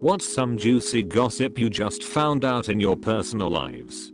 What's some juicy gossip you just found out in your personal lives?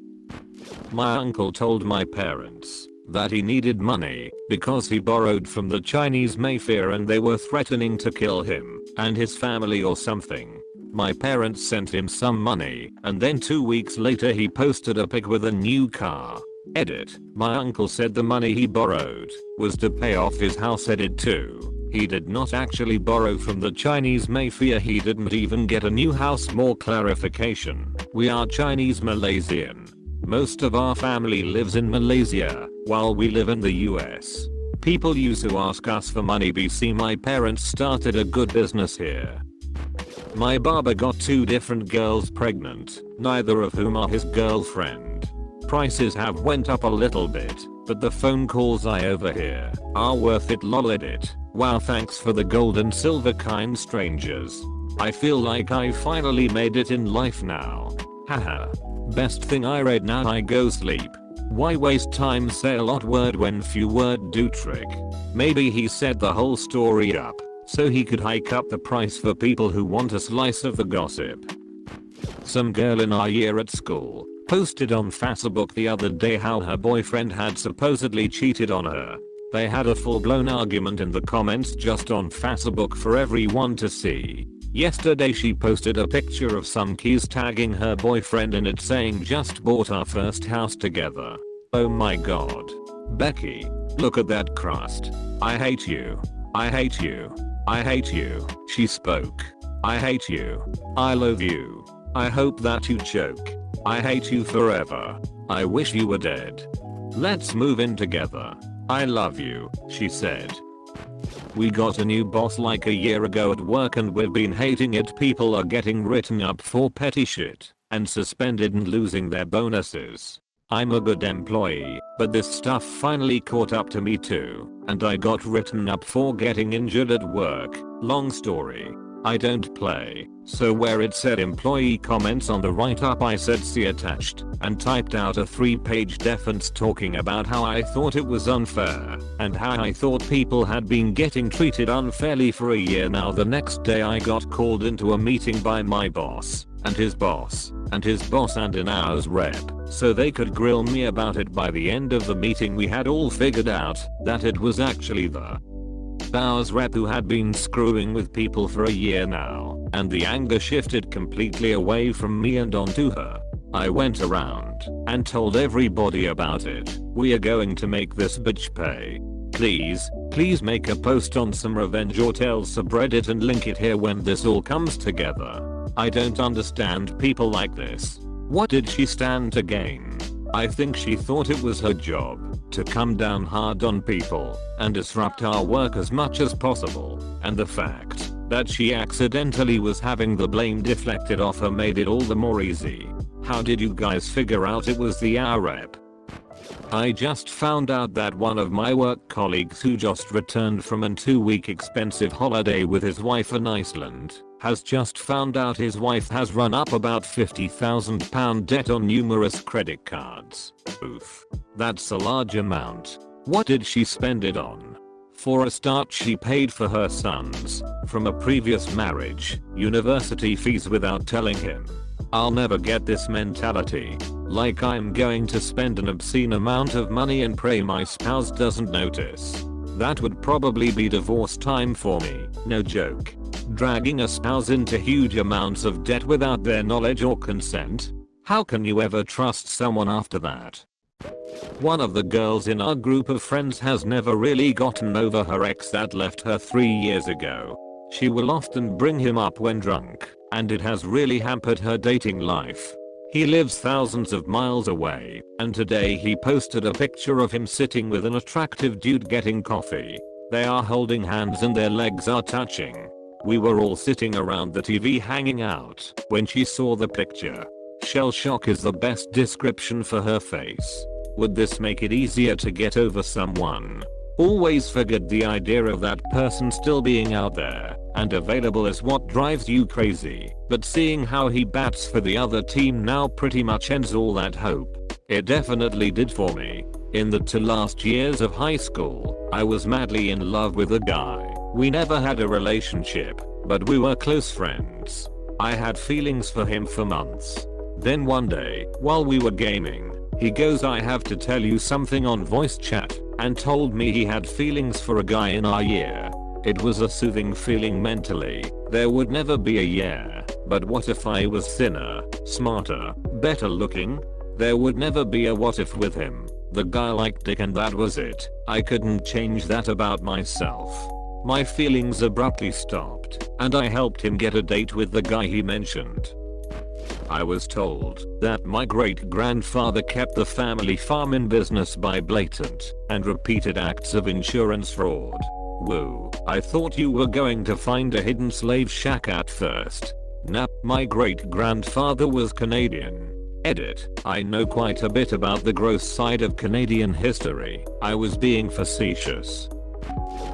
My uncle told my parents that he needed money because he borrowed from the Chinese mafia and they were threatening to kill him and his family or something. My parents sent him some money and then 2 weeks later he posted a pic with a new car. Edit. My uncle said the money he borrowed was to pay off his house. Edit 2. He did not actually borrow from the Chinese mafia. He didn't even get a new house. More clarification. We are Chinese Malaysian. Most of our family lives in Malaysia while we live in the US. People used to ask us for money. BC my parents started a good business here. My barber got 2 different girls pregnant, neither of whom are his girlfriend. Prices have went up a little bit, but the phone calls I overhear are worth it. Lol. Edit. Wow, thanks for the gold and silver, kind strangers. I feel like I finally made it in life now. Haha. Best thing I read. Now I go sleep. Why waste time? Say a lot word when few word do trick. Maybe he set the whole story up so he could hike up the price for people who want a slice of the gossip. Some girl in our year at school posted on Facebook the other day how her boyfriend had supposedly cheated on her. They had a full-blown argument in the comments just on Facebook for everyone to see. Yesterday she posted a picture of some keys tagging her boyfriend in it saying just bought our first house together. Oh my god. Becky, look at that crust. I hate you. I hate you. I hate you. She spoke. I hate you. I love you. I hope that you choke. I hate you forever. I wish you were dead. Let's move in together. I love you, she said. We got a new boss like a year ago at work and we've been hating it. People are getting written up for petty shit and suspended and losing their bonuses. I'm a good employee, but this stuff finally caught up to me too, and I got written up for getting injured at work. Long story. I don't play, so where it said employee comments on the write-up I said see attached and typed out a 3-page defense talking about how I thought it was unfair and how I thought people had been getting treated unfairly for a year now. The next day I got called into a meeting by my boss and his boss and his boss and an hour's rep so they could grill me about it. By the end of the meeting we had all figured out that it was actually the Bowers rep who had been screwing with people for a year now, and the anger shifted completely away from me and onto her. I went around and told everybody about it. We are going to make this bitch pay. Please make a post on some revenge or tell subreddit and link it here when this all comes together. I don't understand people like this. What did she stand to gain? I think she thought it was her job to come down hard on people and disrupt our work as much as possible, and the fact that she accidentally was having the blame deflected off her made it all the more easy. How did you guys figure out it was the our rep? I just found out that one of my work colleagues who just returned from a 2-week expensive holiday with his wife in Iceland has just found out his wife has run up about £50,000 debt on numerous credit cards. Oof. That's a large amount. What did she spend it on? For a start, she paid for her sons, from a previous marriage, university fees without telling him. I'll never get this mentality. Like I'm going to spend an obscene amount of money and pray my spouse doesn't notice. That would probably be divorce time for me, no joke. Dragging a spouse into huge amounts of debt without their knowledge or consent? How can you ever trust someone after that? One of the girls in our group of friends has never really gotten over her ex that left her 3 years ago. She will often bring him up when drunk, and it has really hampered her dating life. He lives thousands of miles away, and today he posted a picture of him sitting with an attractive dude getting coffee. They are holding hands and their legs are touching. We were all sitting around the TV hanging out when she saw the picture. Shell shock is the best description for her face. Would this make it easier to get over someone? Always figured the idea of that person still being out there and available is what drives you crazy, but seeing how he bats for the other team now pretty much ends all that hope. It definitely did for me. In the 2 last years of high school, I was madly in love with a guy. We never had a relationship, but we were close friends. I had feelings for him for months. Then one day, while we were gaming, he goes, "I have to tell you something" on voice chat, and told me he had feelings for a guy in our year. It was a soothing feeling mentally. There would never be a yeah, but what if I was thinner, smarter, better looking? There would never be a what if with him. The guy liked dick and that was it. I couldn't change that about myself. My feelings abruptly stopped, and I helped him get a date with the guy he mentioned. I was told that my great-grandfather kept the family farm in business by blatant and repeated acts of insurance fraud. Woo, I thought you were going to find a hidden slave shack at first. Nah, my great-grandfather was Canadian. Edit. I know quite a bit about the gross side of Canadian history. I was being facetious.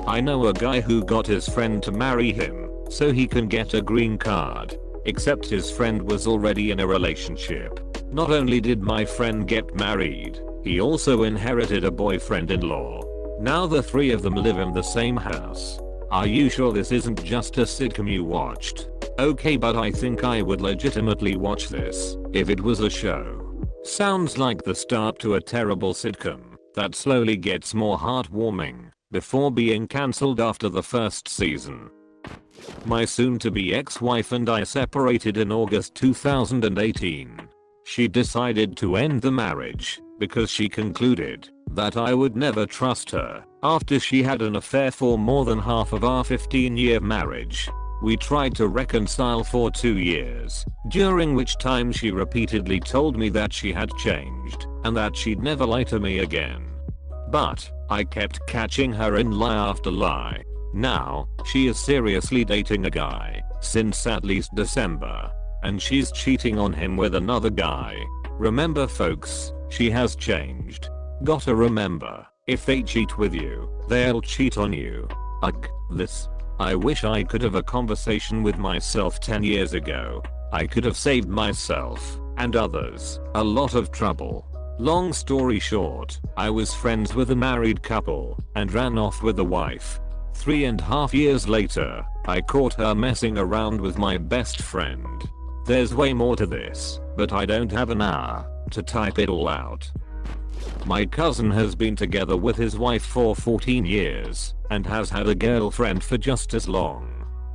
I know a guy who got his friend to marry him so he can get a green card. Except his friend was already in a relationship. Not only did my friend get married, he also inherited a boyfriend-in-law. Now the three of them live in the same house. Are you sure this isn't just a sitcom you watched? Okay, but I think I would legitimately watch this if it was a show. Sounds like the start to a terrible sitcom that slowly gets more heartwarming before being cancelled after the first season. My soon-to-be ex-wife and I separated in August 2018. She decided to end the marriage because she concluded that I would never trust her after she had an affair for more than half of our 15-year marriage. We tried to reconcile for 2 years, during which time she repeatedly told me that she had changed and that she'd never lie to me again. But I kept catching her in lie after lie. Now, she is seriously dating a guy since at least December, and she's cheating on him with another guy. Remember folks, she has changed. Gotta remember, if they cheat with you, they'll cheat on you. Ugh, this. I wish I could have a conversation with myself 10 years ago. I could have saved myself and others a lot of trouble. Long story short, I was friends with a married couple and ran off with the wife. 3.5 years later, I caught her messing around with my best friend. There's way more to this, but I don't have an hour to type it all out. My cousin has been together with his wife for 14 years and has had a girlfriend for just as long.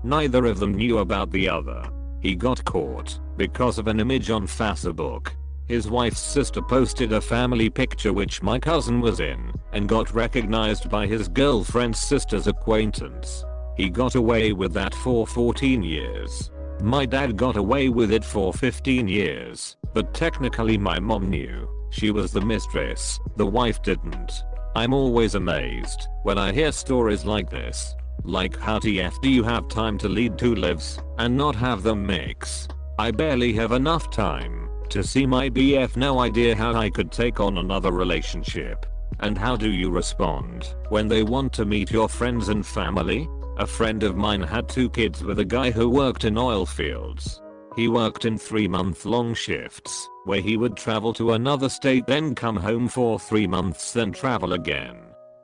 Neither of them knew about the other. He got caught because of an image on Facebook. His wife's sister posted a family picture which my cousin was in and got recognized by his girlfriend's sister's acquaintance. He got away with that for 14 years. My dad got away with it for 15 years, but technically my mom knew. She was the mistress, the wife didn't. I'm always amazed when I hear stories like this. Like, how TF do you have time to lead 2 lives and not have them mix? I barely have enough time to see my BF. No idea how I could take on another relationship. And how do you respond when they want to meet your friends and family? A friend of mine had 2 kids with a guy who worked in oil fields. He worked in 3-month-long shifts, where he would travel to another state, then come home for 3 months, then travel again.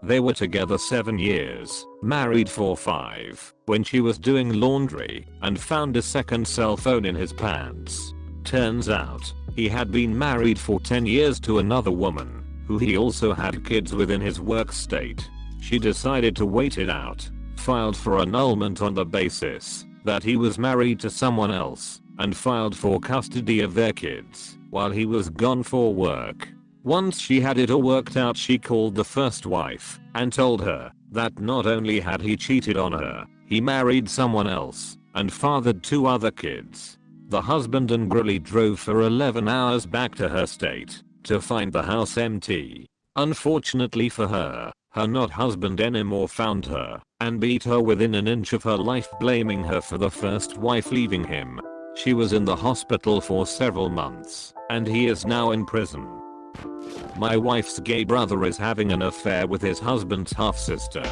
They were together 7 years, married for 5, when she was doing laundry and found a second cell phone in his pants. Turns out, he had been married for 10 years to another woman, who he also had kids with in his work state. She decided to wait it out, filed for annulment on the basis that he was married to someone else, and filed for custody of their kids while he was gone for work. Once she had it all worked out, she called the first wife and told her that not only had he cheated on her, he married someone else and fathered 2 other kids. The husband angrily drove for 11 hours back to her state to find the house empty. Unfortunately for her, her not husband anymore found her and beat her within an inch of her life, blaming her for the first wife leaving him. She was in the hospital for several months, and he is now in prison. My wife's gay brother is having an affair with his husband's half-sister.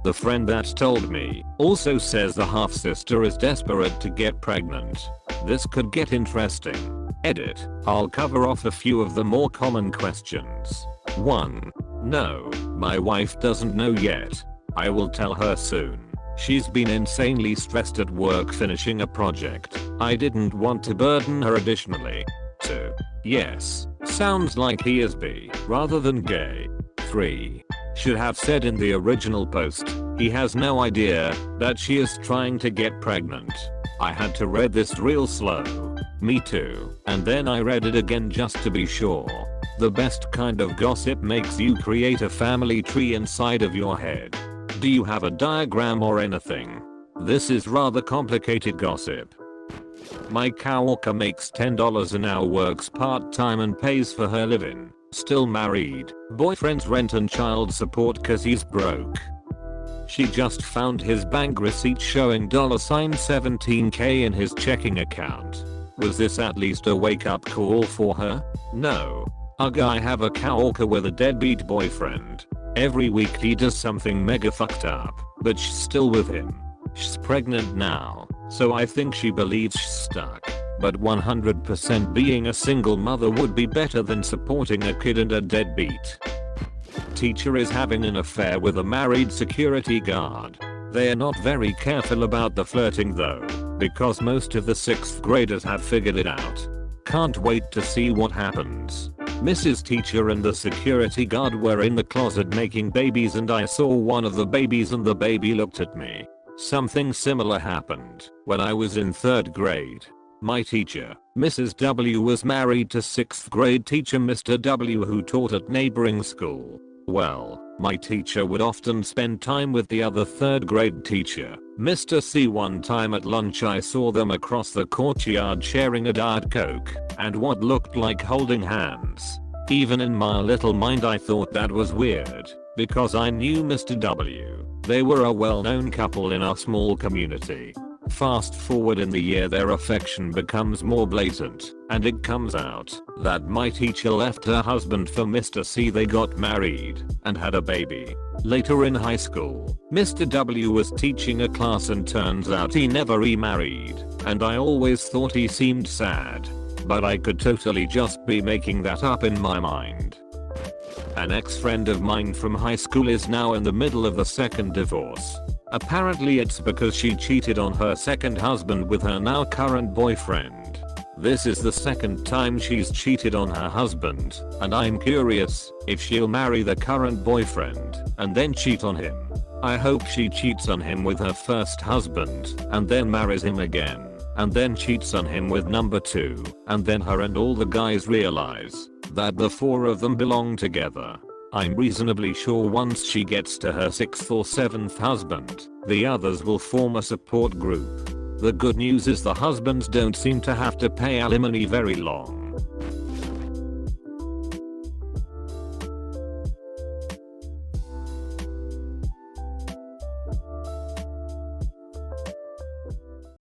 The friend that told me also says the half-sister is desperate to get pregnant. This could get interesting. Edit. I'll cover off a few of the more common questions. 1. No, my wife doesn't know yet. I will tell her soon. She's been insanely stressed at work finishing a project. I didn't want to burden her additionally. 2. Yes, sounds like he is bi rather than gay. 3. Should have said in the original post, he has no idea that she is trying to get pregnant. I had to read this real slow. Me too. And then I read it again just to be sure. The best kind of gossip makes you create a family tree inside of your head. Do you have a diagram or anything? This is rather complicated gossip. My coworker makes $10 an hour, works part-time and pays for her living. Still married. Boyfriend's rent and child support cause he's broke. She just found his bank receipt showing $17k in his checking account. Was this at least a wake-up call for her? No. Ugh, I have a coworker with a deadbeat boyfriend. Every week he does something mega fucked up, but she's still with him. She's pregnant now, so I think she believes she's stuck. But 100% being a single mother would be better than supporting a kid and a deadbeat. Teacher is having an affair with a married security guard. They are not very careful about the flirting though, because most of the 6th graders have figured it out. Can't wait to see what happens. Mrs. Teacher and the security guard were in the closet making babies and I saw one of the babies and the baby looked at me. Something similar happened when I was in 3rd grade. My teacher, Mrs. W, was married to 6th grade teacher Mr. W who taught at neighboring school. Well, my teacher would often spend time with the other 3rd grade teacher, Mr. C. One time at lunch I saw them across the courtyard sharing a Diet Coke and what looked like holding hands. Even in my little mind I thought that was weird, because I knew Mr. W. They were a well-known couple in our small community. Fast forward in the year their affection becomes more blatant, and it comes out that my teacher left her husband for Mr. C. They got married and had a baby. Later in high school, Mr. W was teaching a class and turns out he never remarried, and I always thought he seemed sad. But I could totally just be making that up in my mind. An ex-friend of mine from high school is now in the middle of a 2nd divorce. Apparently it's because she cheated on her 2nd husband with her now current boyfriend. This is the 2nd time she's cheated on her husband, and I'm curious if she'll marry the current boyfriend and then cheat on him. I hope she cheats on him with her 1st husband and then marries him again, and then cheats on him with number 2, and then her and all the guys realize that the 4 of them belong together. I'm reasonably sure once she gets to her 6th or 7th husband, the others will form a support group. The good news is the husbands don't seem to have to pay alimony very long.